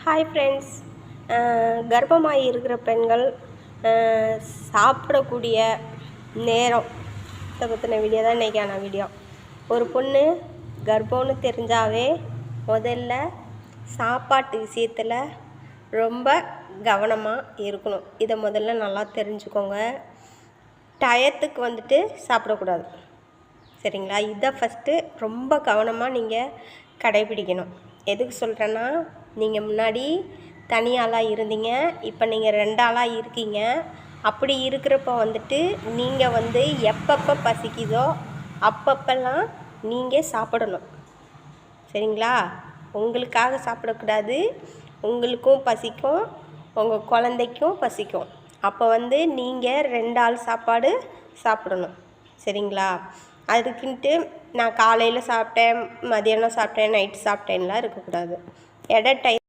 Hi friends. கர்ப்பமாக இருக்கிற பெண்கள் சாப்பிடக்கூடிய நேரம் இதை பற்றின வீடியோ தான் இன்றைக்கான வீடியோ. ஒரு பொண்ணு கர்ப்பம்னு தெரிஞ்சாவே முதல்ல சாப்பாட்டு விஷயத்தில் ரொம்ப கவனமாக இருக்கணும். இதை முதல்ல நல்லா தெரிஞ்சுக்கோங்க. டயத்துக்கு சாப்பிடக்கூடாது, சரிங்களா? இதை ஃபஸ்ட்டு ரொம்ப கவனமாக நீங்கள் கடைபிடிக்கணும். எதுக்கு சொல்கிறேன்னா, நீங்கள் முன்னாடி தனியாளாக இருந்தீங்க, இப்போ நீங்கள் 2 ஆளாக இருக்கீங்க. அப்படி இருக்கிறப்ப நீங்கள் எப்பப்போ பசிக்குதோ அப்பப்பெல்லாம் நீங்கள் சாப்பிடணும், சரிங்களா? உங்களுக்காக சாப்பிடக்கூடாது, உங்களுக்கும் பசிக்கும், உங்கள் குழந்தைக்கும் பசிக்கும். அப்போ நீங்கள் 2 ஆள் சாப்பாடு சாப்பிடணும், சரிங்களா? அதுக்குன்ட்டு நான் காலையில் சாப்பிட்டேன், மதியானம் சாப்பிட்டேன், நைட்டு சாப்பிட்டேன்லாம் இருக்கக்கூடாது. டைம்